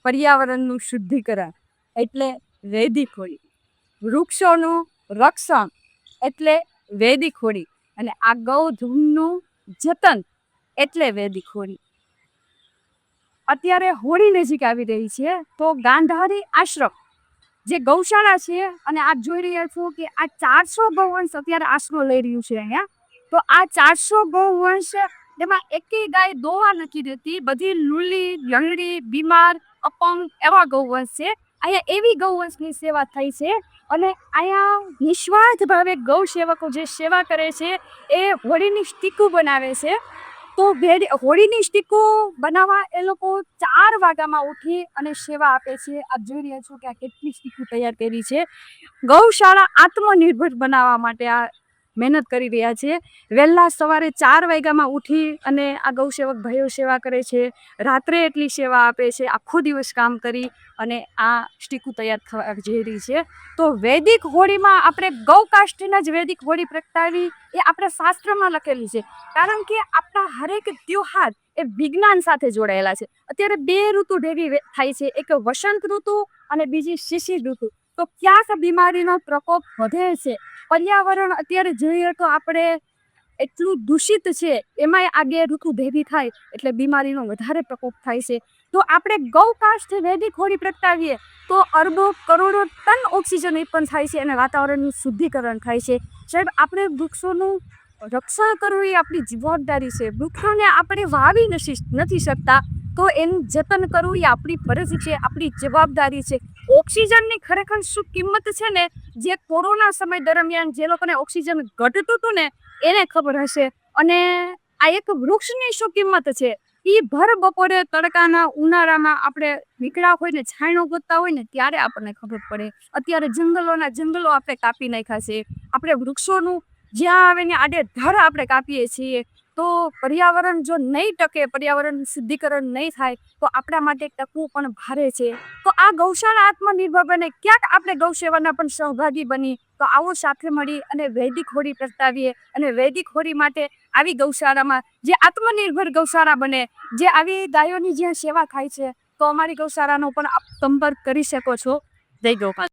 પર્યાવરણનું શુદ્ધિકરણ એટલે વૈદિક હોળી, વૃક્ષોનું રક્ષણ એટલે વૈદિક હોળી, અને આ ગૌધનનું જતન એટલે વૈદિક હોળી. અત્યારે હોળી નજીક આવી રહી છે, તો ગાંધારી આશ્રમ જે ગૌશાળા છે, અને આપ જોઈ રહ્યા છો કે આ 400 ગૌવંશ અત્યારે આશરો લઈ રહ્યું છે અહીંયા. તો આ 400 ગૌવંશ એમાં એકેય ગાય દોવા નથી દેતી, બધી લૂલી, લંગડી, બીમાર, અપંગ એવા ગૌવંશ છે. અહીંયા એવી ગૌવંશની સેવા થાય છે, અને અહીંયા નિસ્વાર્થ ભાવે ગૌ સેવકો જે સેવા કરે છે એ હોળીની સ્ટીકું બનાવે છે. તો હોળીની સ્ટીકો બનાવવા એ લોકો 4 વાગ્યામાં ઉઠી અને સેવા આપે છે. આપ જોઈ રહ્યા છો કે આ કેટલી સ્ટીકો તૈયાર કરી છે. ગૌશાળા આત્મનિર્ભર બનાવવા માટે આ મહેનત કરી રહ્યા છે. વહેલા સવારે 4 વાગ્યામાં ઉઠી અને આ ગૌસેવક ભાઈઓ સેવા કરે છે, રાત્રે એટલી સેવા આપે છે, આખો દિવસ કામ કરી અને આ સ્ટીકો તૈયાર થવા જઈ રહી છે. તો વૈદિક હોળીમાં આપણે ગૌકાષ્ઠના જ વૈદિક હોળી પ્રગટાવી એ આપણા શાસ્ત્રમાં લખેલી છે, કારણ કે આપણા હરેક ત્યોહાર એ વિજ્ઞાન સાથે જોડાયેલા છે. અત્યારે 2 ઋતુ ભેગી થાય છે, એક વસંત ઋતુ અને બીજી શિશિર ઋતુ. તો ક્યાંક બીમારીનો પ્રકોપ વધે છે. પર્યાવરણ અત્યારે જોઈએ તો આપણે એટલું દૂષિત છે, એમાંય આ 2 ઋતુ ભેગી થાય એટલે બીમારીનો વધારે પ્રકોપ થાય છે. તો આપણે ગૌકાષ્ઠ વૈદિક હોળી પ્રગટાવીએ તો અરબો કરોડો ટન ઓક્સિજન ઉત્પન્ન થાય છે અને વાતાવરણનું શુદ્ધિકરણ થાય છે. સાહેબ, આપણે વૃક્ષોનું રક્ષણ કરવું એ આપણી જવાબદારી છે. વૃક્ષોને આપણે વાવી નથી શકતા, તો એનું જતન કરવું એ આપણી ફરજ છે, આપણી જવાબદારી છે. ઓક્સિજનની ખરેખર શું કિંમત છે ને, જે કોરોના સમય દરમિયાન જે લોકોને ઓક્સિજન ઘટતું હતું ને એને ખબર હશે. અને આ એક વૃક્ષની શું કિંમત છે એ ભર બપોરે તડકાના ઉનાળામાં આપણે નીકળ્યા હોય ને, છાંયડો ગોતતા હોય ને ત્યારે આપણને ખબર પડે. અત્યારે જંગલો આપણે કાપી નાખ્યા છે. આપણે વૃક્ષોનું જ્યાં આવે ને આડેધડ આપણે કાપીએ છીએ. તો પર્યાવરણ જો નહીં ટકે, પર્યાવરણ શુદ્ધિકરણ નહીં થાય તો આપણા માટે ટકવું પણ ભારે છે. તો આ ગૌશાળા આત્મનિર્ભર બને, ક્યાંક આપણે ગૌ સેવાના પણ સહભાગી બની. તો આવો સાથે મળી અને વૈદિક હોળી પ્રગટાવીએ, અને વૈદિક હોળી માટે આવી ગૌશાળામાં જે આત્મનિર્ભર ગૌશાળા બને, જે આવી ગાયોની જ્યાં સેવા થાય છે, તો અમારી ગૌશાળાનો પણ આપ સંપર્ક કરી શકો છો. જય ગોપાલ.